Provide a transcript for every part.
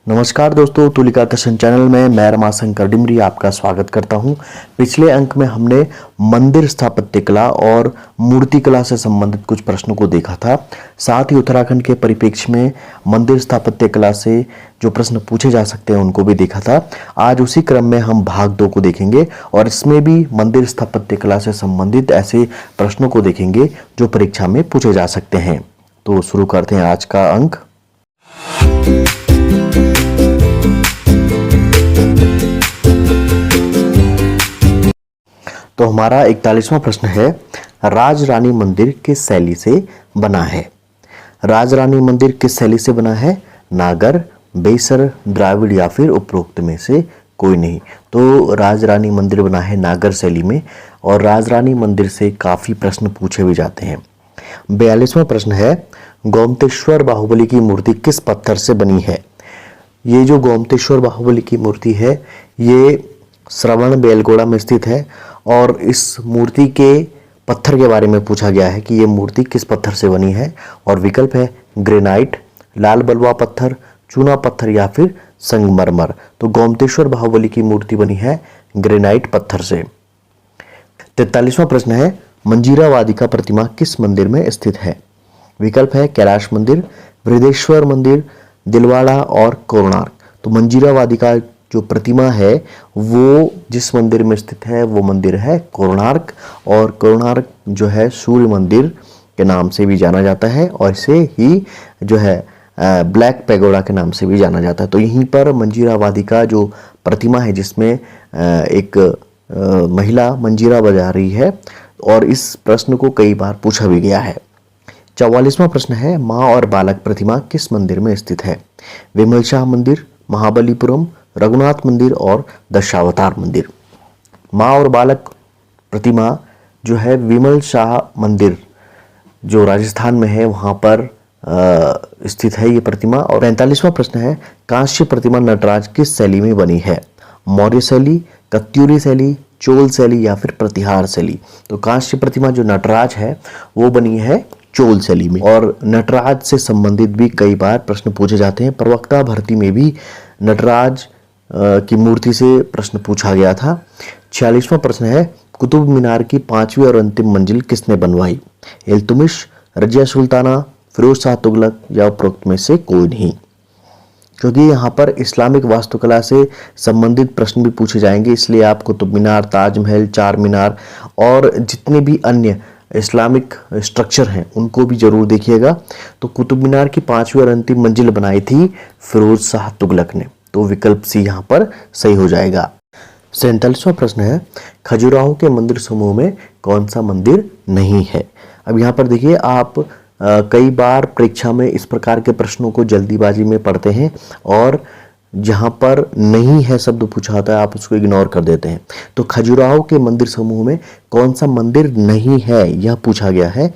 नमस्कार दोस्तों, तुलिका कशन चैनल में मैं रमाशंकर डिमरी आपका स्वागत करता हूं। पिछले अंक में हमने मंदिर स्थापत्य कला और मूर्ति कला से संबंधित कुछ प्रश्नों को देखा था। साथ ही उत्तराखंड के परिप्रेक्ष्य में मंदिर स्थापत्य कला से जो प्रश्न पूछे जा सकते हैं उनको भी देखा था। आज उसी क्रम में हम भाग 2 को देखेंगे और इसमें भी मंदिर स्थापत्य कला से संबंधित ऐसे प्रश्नों को देखेंगे जो परीक्षा में पूछे जा सकते हैं। तो शुरू करते हैं आज का अंक। तो हमारा 41वां प्रश्न है, राजरानी मंदिर किस शैली से बना है? राजरानी मंदिर किस शैली से बना है? नागर, बेसर, द्राविड़ या फिर उपरोक्त में से कोई नहीं। तो राजरानी मंदिर बना है नागर शैली में और राजरानी मंदिर से काफी प्रश्न पूछे भी जाते हैं। 42वां प्रश्न है, गोमतेश्वर बाहुबली की मूर्ति किस पत्थर से बनी है? ये जो गोमतेश्वर बाहुबली की मूर्ति है ये श्रवण बेलगोड़ा में स्थित है और इस मूर्ति के पत्थर के बारे में पूछा गया है कि ये मूर्ति किस पत्थर से बनी है और विकल्प है ग्रेनाइट, लाल बलुआ पत्थर, चूना पत्थर या फिर संगमरमर। तो गोमतेश्वर बाहुबली की मूर्ति बनी है ग्रेनाइट पत्थर से। 43वां प्रश्न है, मंजीरा वादिका प्रतिमा किस मंदिर में स्थित है? विकल्प है कैलाश मंदिर, बृहदेश्वर मंदिर, दिलवाड़ा और कोणार्क। तो मंजीरा वादिका जो प्रतिमा है वो जिस मंदिर में स्थित है वो मंदिर है कोणार्क, और कोणार्क जो है सूर्य मंदिर के नाम से भी जाना जाता है और इसे ही जो है ब्लैक पैगोडा के नाम से भी जाना जाता है। तो यहीं पर मंजीरा वादिका जो प्रतिमा है जिसमें एक महिला मंजीरा बजा रही है और इस प्रश्न को कई बार पूछा भी गया है। 44वां प्रश्न है, माँ और बालक प्रतिमा किस मंदिर में स्थित है? विमल शाह मंदिर, महाबलीपुरम, रघुनाथ मंदिर और दशावतार मंदिर। माँ और बालक प्रतिमा जो है विमल शाह मंदिर जो राजस्थान में है वहाँ पर स्थित है ये प्रतिमा। और 45वां प्रश्न है, कांस्य प्रतिमा नटराज किस शैली में बनी है? मौर्य शैली, कत्यूरी शैली, चोल शैली या फिर प्रतिहार शैली। तो कांस्य प्रतिमा जो नटराज है वो बनी है चोल शैली में। और नटराज से संबंधित भी कई बार प्रश्न पूछे जाते हैं। प्रवक्ता भर्ती में भी नटराज की मूर्ति से प्रश्न पूछा गया था। 46वां प्रश्न है, कुतुब मीनार की 5वीं और अंतिम मंजिल किसने बनवाई? इल्तुमिश, रजिया सुल्ताना, फिरोज शाह तुगलक या उपरोक्त में से कोई नहीं। क्योंकि यहाँ पर इस्लामिक वास्तुकला से संबंधित प्रश्न भी पूछे जाएंगे इसलिए आप कुतुब मीनार, ताजमहल, चार मीनार और जितने भी अन्य इस्लामिक स्ट्रक्चर हैं उनको भी जरूर देखिएगा। तो कुतुब मीनार की 5वीं और अंतिम मंजिल बनाई थी फिरोज शाह तुगलक ने। तो विकल्प सी यहाँ पर सही हो जाएगा। 47वां प्रश्न है, खजुराहो के मंदिर समूह में कौन सा मंदिर नहीं है? अब यहाँ पर देखिए आप कई बार परीक्षा में इस प्रकार के प्रश्नों को जल्दीबाजी में पढ़ते हैं और जहाँ पर नहीं है शब्द पूछा होता है आप उसको इग्नोर कर देते हैं। तो खजुराहो के मंदिर समूह में कौन सा मंदिर नहीं है यह पूछा गया है।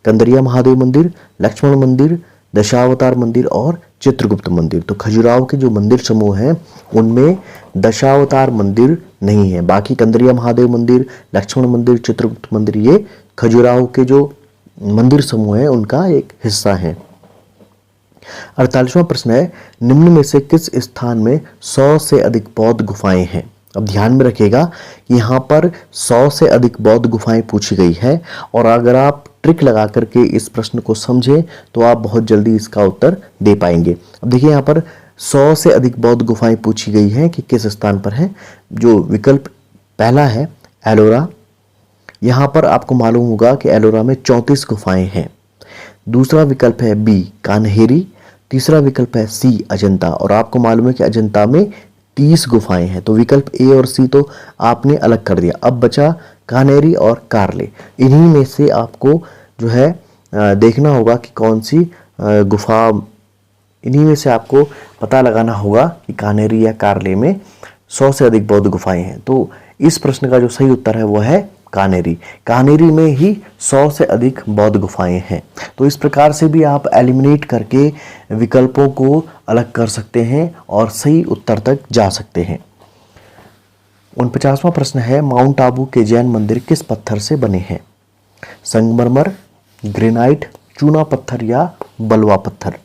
कंदरिया महादेव मंदिर, लक्ष्मण मंदिर, दशावतार मंदिर और चित्रगुप्त मंदिर। तो खजुराहो के जो मंदिर समूह हैं उनमें दशावतार मंदिर नहीं है। बाकी कंदरिया महादेव मंदिर, लक्ष्मण मंदिर, चित्रगुप्त मंदिर ये खजुराहो के जो मंदिर समूह है उनका एक हिस्सा है। 48वां प्रश्न है, निम्न में से किस स्थान में 100 से अधिक बौद्ध गुफाएं हैं? अब ध्यान में रखिएगा कि यहाँ पर 100 से अधिक बौद्ध गुफाएं पूछी गई है और अगर आप ट्रिक लगा करके इस प्रश्न को समझें तो आप बहुत जल्दी इसका उत्तर दे पाएंगे। अब देखिए यहाँ पर 100 से अधिक बौद्ध गुफाएं पूछी गई हैं कि किस स्थान पर है। जो विकल्प पहला है एलोरा, यहाँ पर आपको मालूम होगा कि एलोरा में 34 गुफाएं हैं। दूसरा विकल्प है बी कान्हेरी, तीसरा विकल्प है सी अजंता और आपको मालूम है कि अजंता में 30 गुफाएं हैं। तो विकल्प ए और सी तो आपने अलग कर दिया। अब बचा कान्हेरी और कारले। इन्हीं में से आपको जो है देखना होगा कि कौन सी गुफा, इन्हीं में से आपको पता लगाना होगा कि कान्हेरी या कारले में 100 से अधिक बौद्ध गुफाएं हैं। तो इस प्रश्न का जो सही उत्तर है वो है कान्हेरी। कान्हेरी में ही 100 से अधिक बौद्ध गुफाएं हैं। तो इस प्रकार से भी आप एलिमिनेट करके विकल्पों को अलग कर सकते हैं और सही उत्तर तक जा सकते हैं। 49वां प्रश्न है, माउंट आबू के जैन मंदिर किस पत्थर से बने हैं? संगमरमर, ग्रेनाइट, चूना पत्थर या बलुआ पत्थर।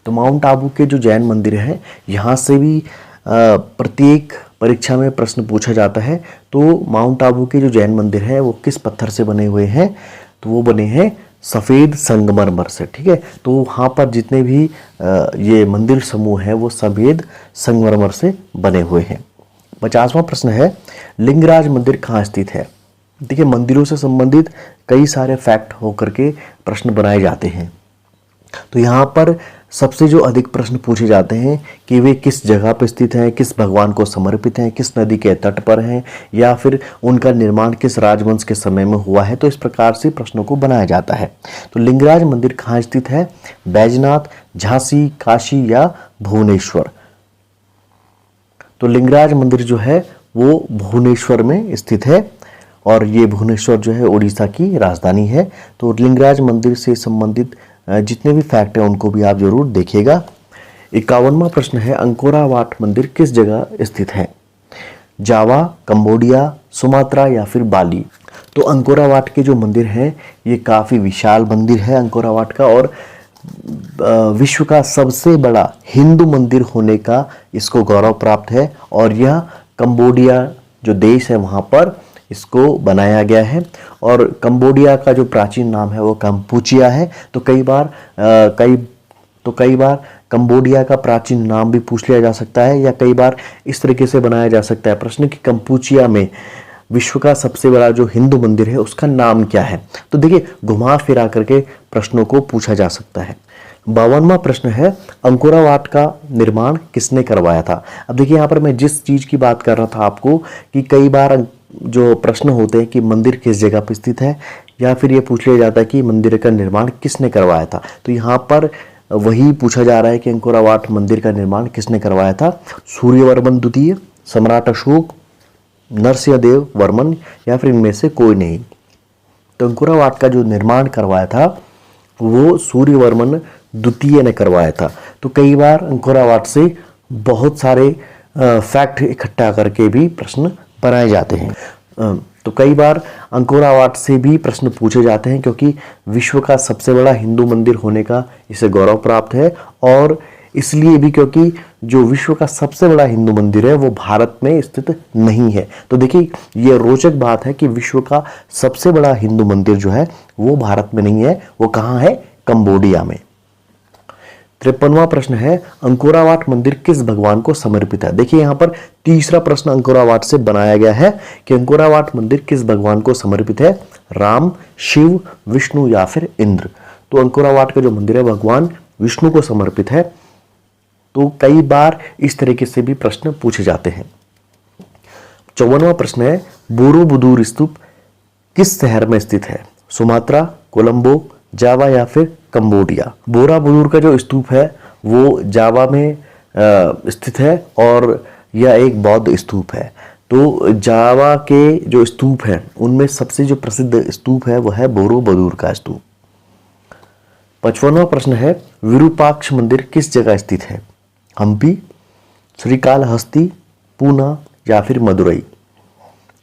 तो माउंट आबू के जो जैन मंदिर है यहाँ से भी प्रत्येक परीक्षा में प्रश्न पूछा जाता है। तो माउंट आबू के जो जैन मंदिर है वो किस पत्थर से बने हुए हैं? तो वो बने हैं सफ़ेद संगमरमर से। ठीक है, तो वहाँ पर जितने भी ये मंदिर समूह हैं वो सफ़ेद संगमरमर से बने हुए हैं। 50वां प्रश्न है, लिंगराज मंदिर कहाँ स्थित है? देखिए, मंदिरों से संबंधित कई सारे फैक्ट होकर के प्रश्न बनाए जाते हैं। तो यहाँ पर सबसे जो अधिक प्रश्न पूछे जाते हैं कि वे किस जगह पर स्थित हैं, किस भगवान को समर्पित हैं, किस नदी के तट पर हैं, या फिर उनका निर्माण किस राजवंश के समय में हुआ है। तो इस प्रकार से प्रश्नों को बनाया जाता है। तो लिंगराज मंदिर कहाँ स्थित है? बैजनाथ, झांसी, काशी या भुवनेश्वर? तो लिंगराज मंदिर जो है वो भुवनेश्वर में स्थित है, और ये भुवनेश्वर जो है उड़ीसा की राजधानी है। तो लिंगराज मंदिर से संबंधित जितने भी फैक्ट हैं उनको भी आप जरूर देखिएगा। 51वां प्रश्न है, अंकोरा वाट मंदिर किस जगह स्थित है? जावा, कंबोडिया, सुमात्रा या फिर बाली? तो अंकोरा वाट के जो मंदिर हैं ये काफ़ी विशाल मंदिर है अंकोरा वाट का, और विश्व का सबसे बड़ा हिंदू मंदिर होने का इसको गौरव प्राप्त है। और यह कंबोडिया जो देश है वहाँ पर इसको बनाया गया है। और कंबोडिया का जो प्राचीन नाम है वो कंपूचिया है। तो कई बार कंबोडिया का प्राचीन नाम भी पूछ लिया जा सकता है, या कई बार इस तरीके से बनाया जा सकता है प्रश्न कि कंपूचिया में विश्व का सबसे बड़ा जो हिंदू मंदिर है उसका नाम क्या है। तो देखिए, घुमा फिरा करके प्रश्नों को पूछा जा सकता है। 52वां प्रश्न है, अंकोरा वाट का निर्माण किसने करवाया था? अब देखिए, यहाँ पर मैं जिस चीज़ की बात कर रहा था आपको कि कई बार जो प्रश्न होते हैं कि मंदिर किस जगह पर स्थित है, या फिर ये पूछ लिया जाता है कि मंदिर का निर्माण किसने करवाया था। तो यहाँ पर वही पूछा जा रहा है कि अंकोरा वाट मंदिर का निर्माण किसने करवाया था? सूर्यवर्मन द्वितीय, सम्राट अशोक, नरसिंहदेव वर्मन, या फिर इनमें से कोई नहीं। तो अंकोरा वाट का जो निर्माण करवाया था वो सूर्यवर्मन द्वितीय ने करवाया था। तो कई बार अंकोरा वाट से बहुत सारे फैक्ट इकट्ठा करके भी प्रश्न बनाए जाते हैं। तो कई बार अंकोरा वाट से भी प्रश्न पूछे जाते हैं, क्योंकि विश्व का सबसे बड़ा हिंदू मंदिर होने का इसे गौरव प्राप्त है, और इसलिए भी क्योंकि जो विश्व का सबसे बड़ा हिंदू मंदिर है वो भारत में स्थित नहीं है। तो देखिए, ये रोचक बात है कि विश्व का सबसे बड़ा हिंदू मंदिर जो है वो भारत में नहीं है, वो कहाँ है? कंबोडिया में। 53वां प्रश्न है, अंकोरा वाट मंदिर किस भगवान को समर्पित है? देखिए, यहाँ पर तीसरा प्रश्न अंकोरा वाट से बनाया गया है कि अंकोरा वाट मंदिर किस भगवान को समर्पित है? राम, शिव, विष्णु या फिर इंद्र? तो अंकोरा वाट का जो मंदिर है भगवान विष्णु को समर्पित है। तो कई बार इस तरीके से भी प्रश्न पूछे जाते हैं। 54वां प्रश्न है, बोरोबुदुर स्तूप किस शहर में स्थित है? सुमात्रा, कोलंबो, जावा या फिर कंबोडिया? बोरोबुदुर का जो स्तूप है वो जावा में स्थित है, और यह एक बौद्ध स्तूप है। तो जावा के जो स्तूप है उनमें सबसे जो प्रसिद्ध स्तूप है वह है बोरोबुदुर का स्तूप। 55वां प्रश्न है, विरूपाक्ष मंदिर किस जगह स्थित है? हम्पी, श्रीकालहस्ती, पूना या फिर मदुरई?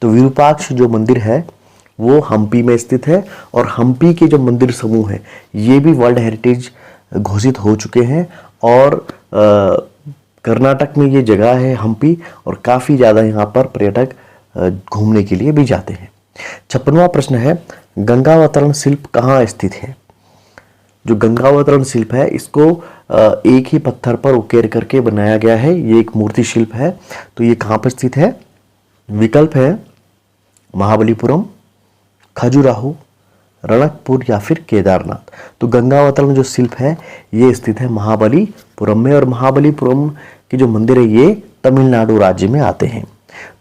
तो विरूपाक्ष जो मंदिर है वो हम्पी में स्थित है, और हम्पी के जो मंदिर समूह है ये भी वर्ल्ड हेरिटेज घोषित हो चुके हैं। और कर्नाटक में ये जगह है हम्पी, और काफ़ी ज़्यादा यहाँ पर पर्यटक घूमने के लिए भी जाते हैं। 56वां प्रश्न है, गंगावतरण शिल्प कहाँ स्थित है? जो गंगावतरण शिल्प है इसको एक ही पत्थर पर उकेर करके बनाया गया है। ये एक मूर्ति शिल्प है। तो ये कहाँ पर स्थित है? विकल्प है महाबलीपुरम, खजुराहो, रणकपुर या फिर केदारनाथ। तो गंगावतरण जो शिल्प है ये स्थित है महाबलीपुरम में, और महाबलीपुरम के जो मंदिर है ये तमिलनाडु राज्य में आते हैं।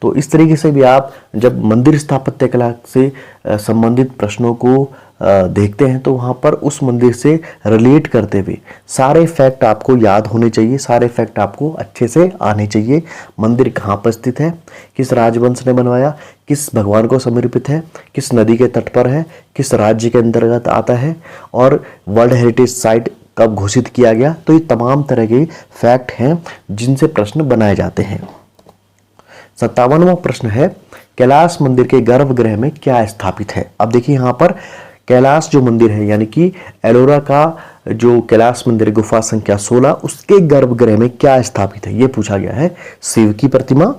तो इस तरीके से भी आप जब मंदिर स्थापत्य कला से संबंधित प्रश्नों को देखते हैं तो वहाँ पर उस मंदिर से रिलेट करते हुए सारे फैक्ट आपको याद होने चाहिए, सारे फैक्ट आपको अच्छे से आने चाहिए। मंदिर कहाँ पर स्थित है, किस राजवंश ने बनवाया, किस भगवान को समर्पित है, किस नदी के तट पर है, किस राज्य के अंतर्गत आता है, और वर्ल्ड हेरिटेज साइट कब घोषित किया गया। तो ये तमाम तरह के फैक्ट हैं जिनसे प्रश्न बनाए जाते हैं। 57वां प्रश्न है, कैलाश मंदिर के गर्भगृह में क्या स्थापित है? अब देखिए यहाँ पर कैलाश जो मंदिर है यानी कि एलोरा का जो कैलाश मंदिर गुफा संख्या 16 उसके गर्भगृह में क्या स्थापित है, ये पूछा गया है। शिव की प्रतिमा,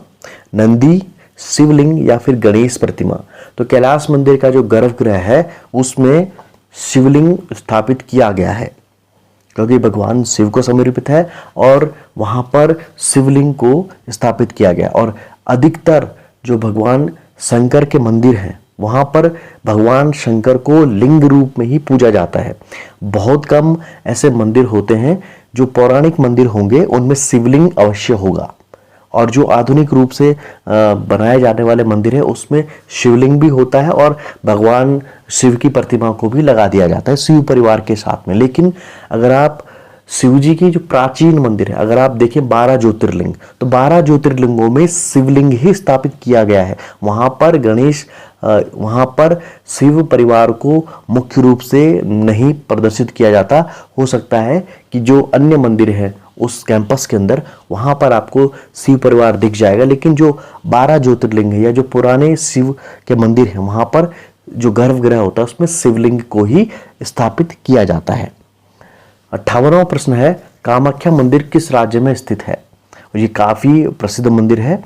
नंदी, शिवलिंग या फिर गणेश प्रतिमा। तो कैलाश मंदिर का जो गर्भगृह है उसमें शिवलिंग स्थापित किया गया है, क्योंकि भगवान शिव को समर्पित है और वहां पर शिवलिंग को स्थापित किया गया। और अधिकतर जो भगवान शंकर के मंदिर हैं वहां पर भगवान शंकर को लिंग रूप में ही पूजा जाता है। बहुत कम ऐसे मंदिर होते हैं जो पौराणिक मंदिर होंगे उनमें शिवलिंग अवश्य होगा, और जो आधुनिक रूप से बनाए जाने वाले मंदिर है उसमें शिवलिंग भी होता है और भगवान शिव की प्रतिमा को भी लगा दिया जाता है शिव परिवार के साथ में। लेकिन अगर आप शिव जी की जो प्राचीन मंदिर है, अगर आप देखें 12 ज्योतिर्लिंग, तो 12 ज्योतिर्लिंगों में शिवलिंग ही स्थापित किया गया है। वहां पर वहां पर शिव परिवार को मुख्य रूप से नहीं प्रदर्शित किया जाता। हो सकता है कि जो अन्य मंदिर है उस कैंपस के अंदर वहां पर आपको शिव परिवार दिख जाएगा, लेकिन जो 12 ज्योतिर्लिंग है या जो पुराने शिव के मंदिर है वहां पर जो गर्भगृह होता है उसमें शिवलिंग को ही स्थापित किया जाता है। 58वां प्रश्न है, कामाख्या मंदिर किस राज्य में स्थित है? ये काफी प्रसिद्ध मंदिर है।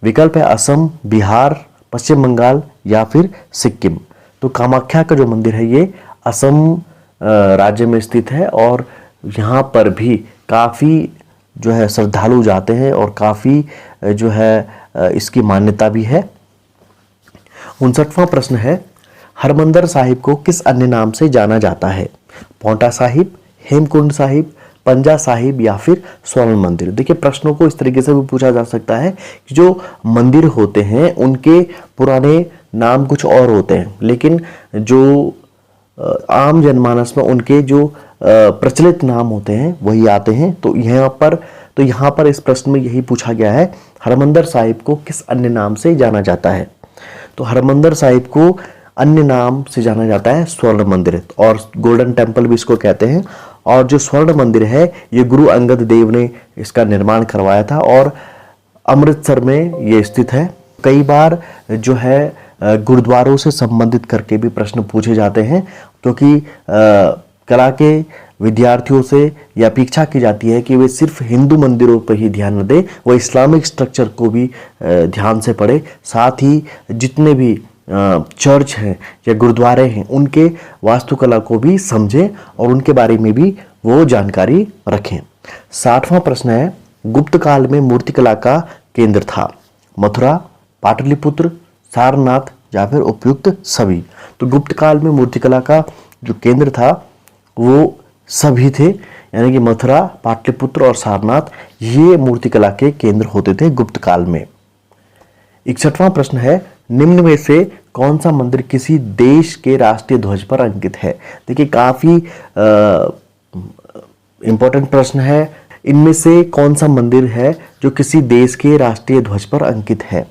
विकल्प है असम, बिहार, पश्चिम बंगाल या फिर सिक्किम। तो कामाख्या का जो मंदिर है ये असम राज्य में स्थित है और यहाँ पर भी काफी जो है श्रद्धालु जाते हैं और काफी जो है इसकी मान्यता भी है। 59वां प्रश्न है, हरमंदिर साहिब को किस अन्य नाम से जाना जाता है? पौंटा साहिब, हेमकुंड साहिब, पंजा साहिब या फिर स्वर्ण मंदिर। देखिए प्रश्नों को इस तरीके से भी पूछा जा सकता है कि जो मंदिर होते हैं उनके पुराने नाम कुछ और होते हैं, लेकिन जो आम जनमानस में उनके जो प्रचलित नाम होते हैं वही आते हैं। तो यहाँ पर इस प्रश्न में यही पूछा गया है, हरमंदिर साहिब को किस अन्य नाम से जाना जाता है? तो हरमंदिर साहिब को अन्य नाम से जाना जाता है स्वर्ण मंदिर, और गोल्डन टेम्पल भी इसको कहते हैं। और जो स्वर्ण मंदिर है ये गुरु अंगद देव ने इसका निर्माण करवाया था और अमृतसर में ये स्थित है। कई बार जो है गुरुद्वारों से संबंधित करके भी प्रश्न पूछे जाते हैं, क्योंकि कला के विद्यार्थियों से यह अपेक्षा की जाती है कि वे सिर्फ हिंदू मंदिरों पर ही ध्यान न दें, वह इस्लामिक स्ट्रक्चर को भी ध्यान से पढ़े, साथ ही जितने भी चर्च हैं या गुरुद्वारे हैं उनके वास्तुकला को भी समझें और उनके बारे में भी वो जानकारी रखें। 60वां प्रश्न है, गुप्त काल में मूर्तिकला का केंद्र था? मथुरा, पाटलिपुत्र, सारनाथ या फिर उपयुक्त सभी। तो गुप्त काल में मूर्तिकला का जो केंद्र था वो सभी थे, यानी कि मथुरा, पाटलिपुत्र और सारनाथ ये मूर्तिकला के केंद्र होते थे गुप्त काल में। 61वां प्रश्न है, निम्न में से कौन सा मंदिर किसी देश के राष्ट्रीय ध्वज पर अंकित है? देखिए काफी इंपॉर्टेंट प्रश्न है। इनमें से कौन सा मंदिर है जो किसी देश के राष्ट्रीय ध्वज पर अंकित है?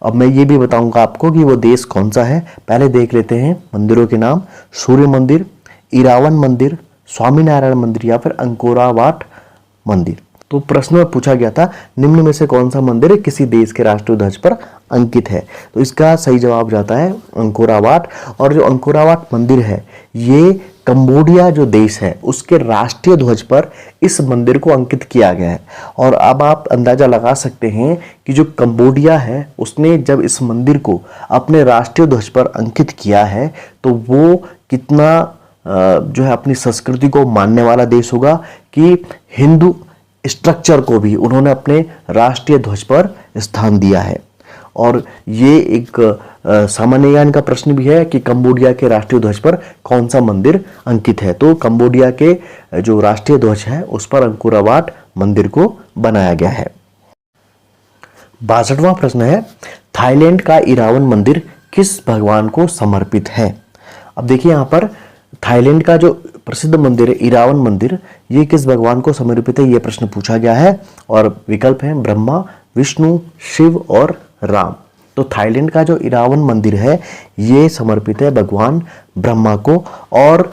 अब मैं ये भी बताऊंगा आपको कि वो देश कौन सा है। पहले देख लेते हैं मंदिरों के नाम। सूर्य मंदिर, इरावन मंदिर, स्वामीनारायण मंदिर या फिर अंकोरावाट मंदिर। तो प्रश्न में पूछा गया था निम्न में से कौन सा मंदिर किसी देश के राष्ट्रीय ध्वज पर अंकित है? तो इसका सही जवाब जाता है अंकोरावाट। और जो अंकोरावाट मंदिर है ये कंबोडिया जो देश है उसके राष्ट्रीय ध्वज पर इस मंदिर को अंकित किया गया है। और अब आप अंदाजा लगा सकते हैं कि जो कंबोडिया है उसने जब इस मंदिर को अपने राष्ट्रीय ध्वज पर अंकित किया है तो वो कितना जो है अपनी संस्कृति को मानने वाला देश होगा कि हिंदू स्ट्रक्चर को भी उन्होंने अपने राष्ट्रीय ध्वज पर स्थान दिया है। और ये एक सामान्य ज्ञान का प्रश्न भी है कि कंबोडिया के राष्ट्रीय ध्वज पर कौन सा मंदिर अंकित है? तो कंबोडिया के जो राष्ट्रीय ध्वज है उस पर अंकोरावाट मंदिर को बनाया गया है। 62वां प्रश्न है, थाईलैंड का इरावन मंदिर किस भगवान को समर्पित है? अब देखिए यहाँ पर थाईलैंड का जो प्रसिद्ध मंदिर है इरावन मंदिर, ये किस भगवान को समर्पित है ये प्रश्न पूछा गया है। और विकल्प है ब्रह्मा, विष्णु, शिव और राम। तो थाईलैंड का जो इरावन मंदिर है ये समर्पित है भगवान ब्रह्मा को। और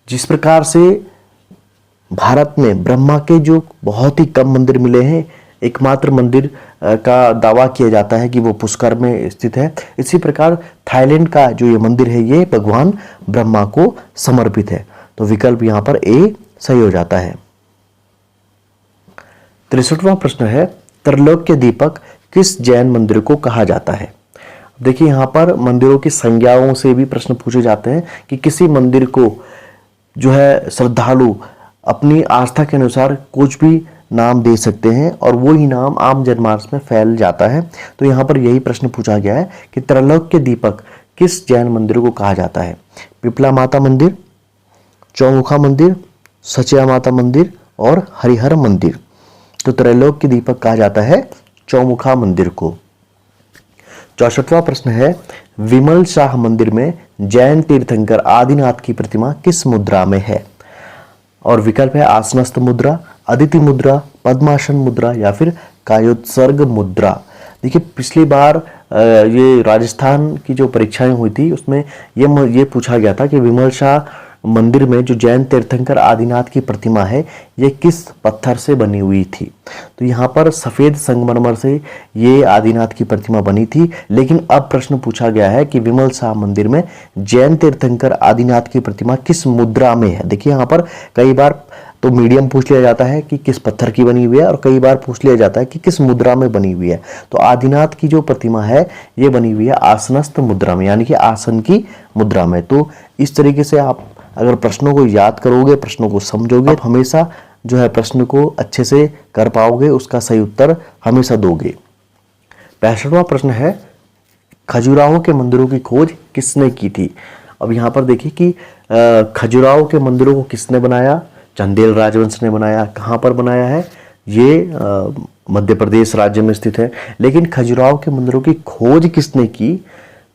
जिस प्रकार से भारत में ब्रह्मा के जो बहुत ही कम मंदिर मिले हैं एकमात्र मंदिर का दावा किया जाता है कि वो पुष्कर में स्थित है। इसी प्रकार थाईलैंड का जो ये मंदिर है ये भगवान ब्रह्मा को समर्पित है। तो विकल्प यहाँ पर ए सही हो जाता है। 63वां प्रश्न है, त्रैलोक्य दीपक किस जैन मंदिर को कहा जाता है? देखिए यहाँ पर मंदिरों की संज्ञाओं से भी प्रश्न पूछे जाते हैं कि किसी मंदिर को जो है श्रद्धालु अपनी आस्था के अनुसार कुछ भी नाम दे सकते हैं और वो ही नाम आम जनमानस में फैल जाता है। तो यहाँ पर यही प्रश्न पूछा गया है कि त्रैलोक्य दीपक किस जैन मंदिर को कहा जाता है? पिपला माता मंदिर, चौमुखा मंदिर, सचिया माता मंदिर और हरिहर मंदिर। तो त्रैलोक्य दीपक कहा जाता है चौमुखा मंदिर को। 64वां प्रश्न है, विमल शाह मंदिर में जैन तीर्थंकर आदिनाथ की प्रतिमा किस मुद्रा में है? और विकल्प है आसनस्थ मुद्रा, अदिति मुद्रा, पद्मासन मुद्रा या फिर कायोत्सर्ग मुद्रा। देखिए पिछली बार ये राजस्थान की जो परीक्षाएं हुई थी उसमें ये पूछा गया था कि विमल शाह मंदिर में जो जैन तीर्थंकर आदिनाथ की प्रतिमा है ये किस पत्थर से बनी हुई थी। तो यहाँ पर सफेद संगमरमर से ये आदिनाथ की प्रतिमा बनी थी, लेकिन अब प्रश्न पूछा गया है कि विमल शाह मंदिर में जैन तीर्थंकर आदिनाथ की प्रतिमा किस मुद्रा में है। देखिए यहाँ पर कई बार तो मीडियम पूछ लिया जाता है कि किस पत्थर की बनी हुई है और कई बार पूछ लिया जाता है कि किस मुद्रा में बनी हुई है। तो आदिनाथ की जो प्रतिमा है ये बनी हुई है आसनस्थ मुद्रा में, यानी कि आसन की मुद्रा में। तो इस तरीके से आप अगर प्रश्नों को याद करोगे, प्रश्नों को समझोगे, तो हमेशा जो है प्रश्न को अच्छे से कर पाओगे, उसका सही उत्तर हमेशा दोगे। 65वां प्रश्न है, खजुराहो के मंदिरों की खोज किसने की थी? अब यहाँ पर देखिए कि खजुराहो के मंदिरों को किसने बनाया? चंदेल राजवंश ने बनाया। कहाँ पर बनाया है? ये मध्य प्रदेश राज्य में स्थित है। लेकिन खजुराहो के मंदिरों की खोज किसने की?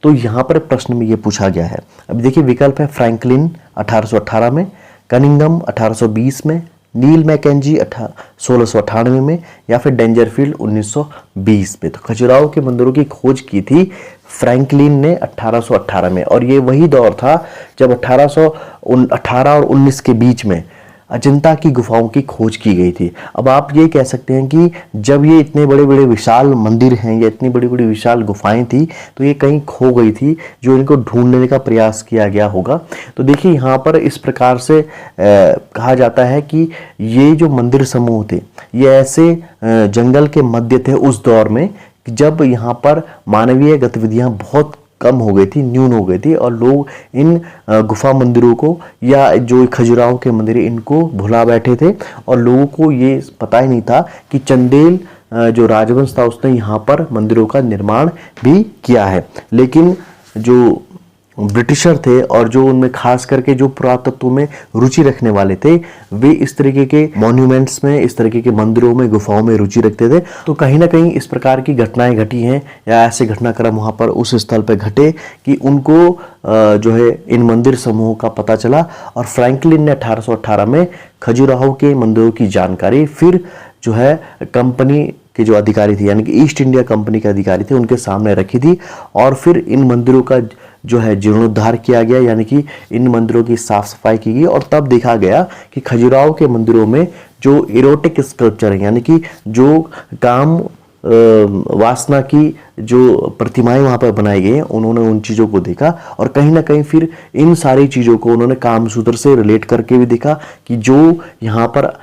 तो यहाँ पर प्रश्न में ये पूछा गया है। अब देखिए विकल्प है फ्रैंकलिन 1818 में, कनिंगम 1820 में, नील मैकेंजी 1698 में या फिर डेंजरफील्ड 1920 में। तो खजुराहो के मंदिरों की खोज की थी फ्रैंकलिन ने 1818 में, और ये वही दौर था जब 1818 और 19 के बीच में अजंता की गुफाओं की खोज की गई थी। अब आप ये कह सकते हैं कि जब ये इतने बड़े बड़े विशाल मंदिर हैं या इतनी बड़ी बड़ी विशाल गुफाएं थी तो ये कहीं खो गई थी, जो इनको ढूंढने का प्रयास किया गया होगा। तो देखिए यहाँ पर इस प्रकार से कहा जाता है कि ये जो मंदिर समूह थे ये ऐसे जंगल के मध्य थे उस दौर में जब यहाँ पर मानवीय गतिविधियाँ बहुत कम हो गई थी, न्यून हो गई थी, और लोग इन गुफा मंदिरों को या जो खजुराहो के मंदिर इनको भुला बैठे थे और लोगों को ये पता ही नहीं था कि चंदेल जो राजवंश था उसने यहाँ पर मंदिरों का निर्माण भी किया है। लेकिन जो ब्रिटिशर थे और जो उनमें खास करके जो पुरातत्व में रुचि रखने वाले थे वे इस तरीके के मॉन्यूमेंट्स में, इस तरीके के मंदिरों में, गुफाओं में रुचि रखते थे। तो कहीं ना कहीं इस प्रकार की घटनाएं घटी हैं या ऐसे घटनाक्रम वहां पर उस स्थल पर घटे कि उनको जो है इन मंदिर समूहों का पता चला और फ्रैंकलिन ने 1818 में खजुराहो के मंदिरों की जानकारी फिर जो है कंपनी के जो अधिकारी थे यानी कि ईस्ट इंडिया कंपनी के अधिकारी थे उनके सामने रखी थी, और फिर इन मंदिरों का जो है जीर्णोद्धार किया गया, यानी कि इन मंदिरों की साफ सफाई की गई। और तब देखा गया कि खजुराहो के मंदिरों में जो इरोटिक स्कल्पचर है यानी कि जो काम वासना की जो प्रतिमाएं वहां पर बनाई गई हैं उन्होंने उन चीज़ों को देखा और कहीं ना कहीं फिर इन सारी चीज़ों को उन्होंने कामसूत्र से रिलेट करके भी देखा कि जो यहाँ पर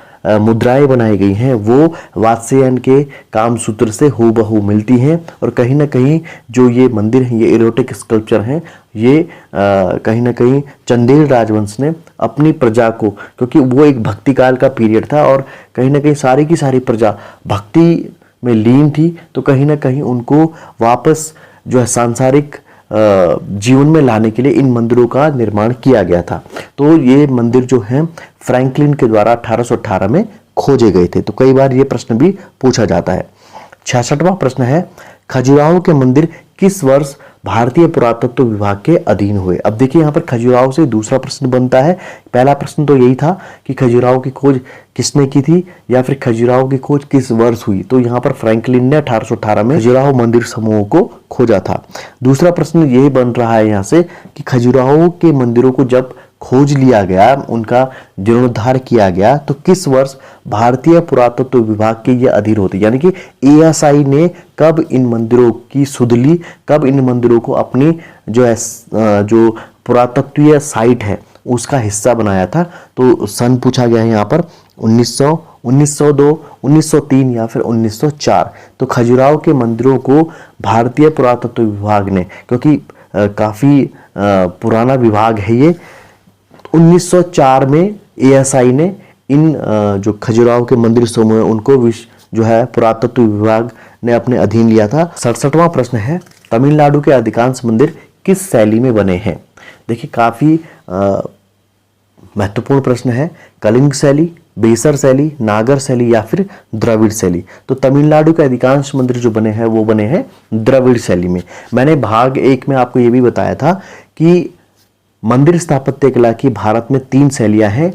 मुद्राएं बनाई गई हैं वो वात्स्यायन के कामसूत्र से हूबहू मिलती हैं, और कहीं ना कहीं जो ये मंदिर हैं ये इरोटिक स्कल्पचर हैं ये कहीं ना कहीं चंदेल राजवंश ने अपनी प्रजा को, क्योंकि वो एक भक्ति काल का पीरियड था और कहीं ना कहीं सारी की सारी प्रजा भक्ति में लीन थी, तो कहीं ना कहीं उनको वापस जो है सांसारिक जीवन में लाने के लिए इन मंदिरों का निर्माण किया गया था। तो ये मंदिर जो हैं फ्रैंकलिन के द्वारा 1818 में खोजे गए थे। तो कई बार ये प्रश्न भी पूछा जाता है। 66वां प्रश्न है, खजुराहो के मंदिर किस वर्ष भारतीय पुरातत्व विभाग के अधीन हुए? अब देखिए यहाँ पर खजुराहो से दूसरा प्रश्न बनता है। पहला प्रश्न तो यही था कि खजुराहो की खोज किसने की थी या फिर खजुराहो की खोज किस वर्ष हुई। तो यहाँ पर फ्रैंकलिन ने 1818 में खजुराहो मंदिर समूह को खोजा था। दूसरा प्रश्न यही बन रहा है यहाँ से कि खजुराहो के मंदिरों को जब खोज लिया गया, उनका जीर्णोद्धार किया गया, तो किस वर्ष भारतीय पुरातत्व विभाग के ये अधीन होते, यानी कि एएसआई ने कब इन मंदिरों की सुध ली, कब इन मंदिरों को अपनी जो पुरातत्वीय साइट है उसका हिस्सा बनाया था। तो सन पूछा गया है यहाँ पर 1900, 1902, 1903 या फिर 1904। तो खजुराहो के मंदिरों को भारतीय पुरातत्व विभाग ने, क्योंकि काफी पुराना विभाग है ये, 1904 में एएसआई ने इन जो खजुराहो के मंदिर समूह है उनको जो है पुरातत्व विभाग ने अपने अधीन लिया था। 67वां प्रश्न है, तमिलनाडु के अधिकांश मंदिर किस शैली में बने हैं? देखिए काफी महत्वपूर्ण प्रश्न है। कलिंग शैली, बेसर शैली, नागर शैली या फिर द्रविड़ शैली। तो तमिलनाडु के अधिकांश मंदिर जो बने हैं वो बने हैं द्रविड़ शैली में। मैंने भाग 1 में आपको ये भी बताया था कि मंदिर स्थापत्य कला की भारत में 3 शैलियां हैं,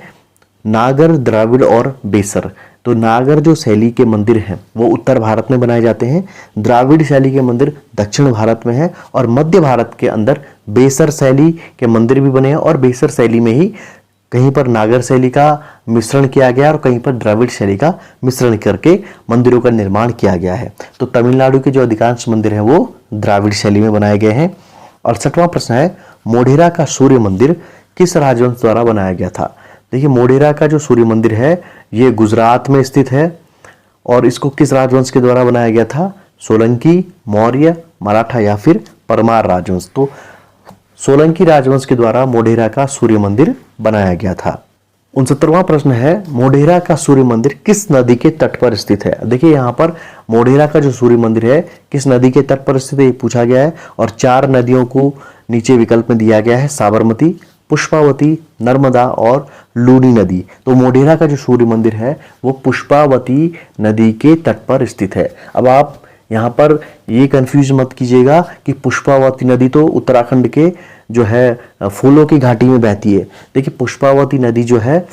नागर, द्रविड़ और बेसर। तो नागर जो शैली के मंदिर हैं वो उत्तर भारत में बनाए जाते हैं, द्राविड़ शैली के मंदिर दक्षिण भारत में है, और मध्य भारत के अंदर बेसर शैली के मंदिर भी बने हैं, और बेसर शैली में ही कहीं पर नागर शैली का मिश्रण किया गया और कहीं पर द्रविड़ शैली का मिश्रण करके मंदिरों का निर्माण किया गया है। तो तमिलनाडु के जो अधिकांश मंदिर हैं वो द्राविड़ शैली में बनाए गए हैं। 68वां प्रश्न है, मोढेरा का सूर्य मंदिर किस राजवंश द्वारा बनाया गया था? देखिए मोढेरा का जो सूर्य मंदिर है ये गुजरात में स्थित है, और इसको किस राजवंश के द्वारा बनाया गया था? सोलंकी, मौर्य, मराठा या फिर परमार राजवंश। तो सोलंकी राजवंश के द्वारा मोढेरा का सूर्य मंदिर बनाया गया था। 69वां प्रश्न है, मोढेरा का सूर्य मंदिर किस नदी के तट पर स्थित है? देखिए यहाँ पर मोढेरा का जो सूर्य मंदिर है किस नदी के तट पर स्थित है ये पूछा गया है, और 4 नदियों को नीचे विकल्प में दिया गया है, साबरमती, पुष्पावती, नर्मदा और लूनी नदी। तो मोढेरा का जो सूर्य मंदिर है वो पुष्पावती नदी के तट पर स्थित है। अब आप यहाँ पर ये कंफ्यूज मत कीजिएगा कि पुष्पावती नदी तो उत्तराखंड के जो है फूलों की घाटी में बहती है। देखिए पुष्पावती नदी जो है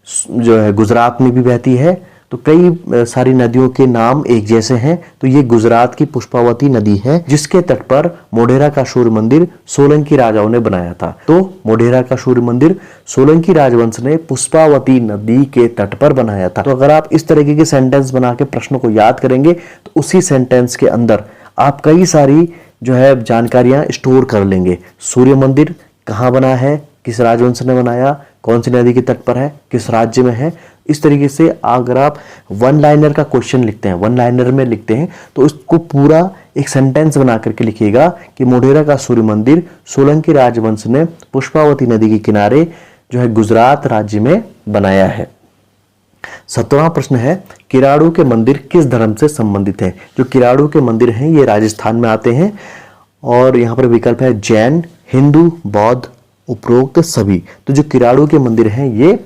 गुजरात में भी बहती है, तो कई सारी नदियों के नाम एक जैसे हैं। तो ये गुजरात की पुष्पावती नदी है जिसके तट पर मोढेरा का सूर्य मंदिर सोलंकी राजाओं ने बनाया था। तो मोढेरा का सूर्य मंदिर सोलंकी राजवंश ने पुष्पावती नदी के तट पर बनाया था। तो अगर आप इस तरीके के सेंटेंस बना के प्रश्नों को याद करेंगे तो उसी सेंटेंस के अंदर आप कई सारी जो है जानकारियां स्टोर कर लेंगे। सूर्य मंदिर कहाँ बना है, किस राजवंश ने बनाया, कौन सी नदी के तट पर है, किस राज्य में है। इस तरीके से अगर आप वन लाइनर का क्वेश्चन लिखते हैं, वन लाइनर में लिखते हैं, तो उसको पूरा एक सेंटेंस बना करके लिखिएगा कि मोढेरा का सूर्य मंदिर सोलंकी राजवंश ने पुष्पावती नदी के किनारे जो है गुजरात राज्य में बनाया है। 17वां प्रश्न है, किराड़ू के मंदिर किस धर्म से संबंधित हैं? जो किराड़ू के मंदिर हैं ये राजस्थान में आते हैं, और यहाँ पर विकल्प है जैन, हिंदू, बौद्ध, उपरोक्त सभी। तो जो किराड़ू के मंदिर हैं ये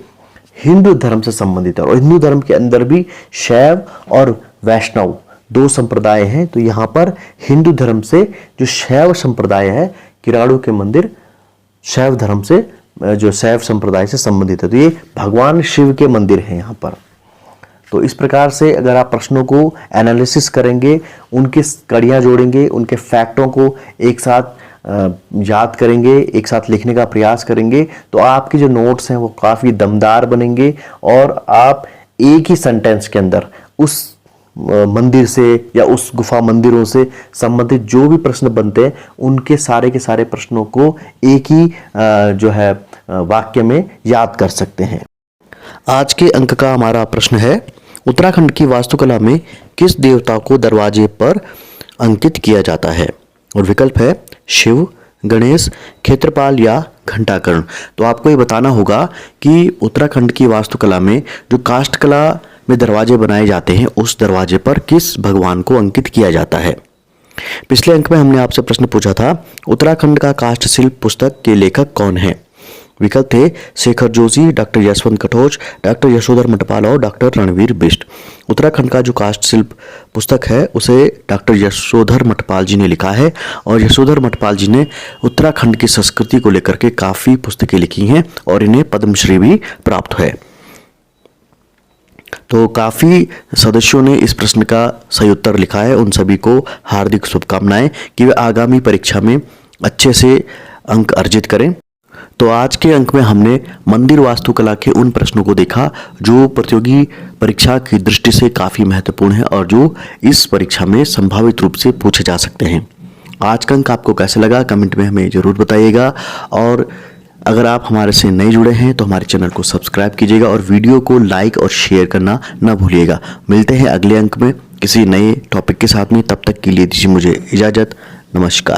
हिंदू धर्म से संबंधित है, और हिंदू धर्म के अंदर भी शैव और वैष्णव 2 संप्रदाय हैं। तो यहाँ पर हिंदू धर्म से जो शैव संप्रदाय है, किराड़ू के मंदिर शैव धर्म से जो शैव संप्रदाय से संबंधित है। तो ये भगवान शिव के मंदिर हैं यहाँ पर। तो इस प्रकार से अगर आप प्रश्नों को एनालिसिस करेंगे, उनकी कड़ियां जोड़ेंगे, उनके फैक्टों को एक साथ याद करेंगे, एक साथ लिखने का प्रयास करेंगे, तो आपके जो नोट्स हैं वो काफ़ी दमदार बनेंगे, और आप एक ही सेंटेंस के अंदर उस मंदिर से या उस गुफा मंदिरों से संबंधित जो भी प्रश्न बनते हैं उनके सारे के सारे प्रश्नों को एक ही जो है वाक्य में याद कर सकते हैं। आज के अंक का हमारा प्रश्न है, उत्तराखंड की वास्तुकला में किस देवता को दरवाजे पर अंकित किया जाता है? और विकल्प है शिव, गणेश, क्षेत्रपाल या घंटाकर्ण। तो आपको ये बताना होगा कि उत्तराखंड की वास्तुकला में जो काष्ठ कला में दरवाजे बनाए जाते हैं उस दरवाजे पर किस भगवान को अंकित किया जाता है। पिछले अंक में हमने आपसे प्रश्न पूछा था, उत्तराखंड का काष्ठ शिल्प पुस्तक के लेखक कौन है? विकल्प थे शेखर जोशी, डॉक्टर यशवंत कटोच, डॉक्टर यशोधर मटपाल और डॉक्टर रणवीर बिष्ट। उत्तराखंड का जो काष्ठ शिल्प पुस्तक है उसे डॉक्टर यशोधर मटपाल जी ने लिखा है, और यशोधर मटपाल जी ने उत्तराखंड की संस्कृति को लेकर के काफ़ी पुस्तकें लिखी हैं और इन्हें पद्मश्री भी प्राप्त है। तो काफ़ी सदस्यों ने इस प्रश्न का सही उत्तर लिखा है, उन सभी को हार्दिक शुभकामनाएं कि वे आगामी परीक्षा में अच्छे से अंक अर्जित करें। तो आज के अंक में हमने मंदिर वास्तुकला के उन प्रश्नों को देखा जो प्रतियोगी परीक्षा की दृष्टि से काफ़ी महत्वपूर्ण है और जो इस परीक्षा में संभावित रूप से पूछे जा सकते हैं। आज का अंक आपको कैसे लगा कमेंट में हमें ज़रूर बताइएगा, और अगर आप हमारे से नए जुड़े हैं तो हमारे चैनल को सब्सक्राइब कीजिएगा और वीडियो को लाइक और शेयर करना ना भूलिएगा। मिलते हैं अगले अंक में किसी नए टॉपिक के साथ में, तब तक के लिए दीजिए मुझे इजाज़त। नमस्कार।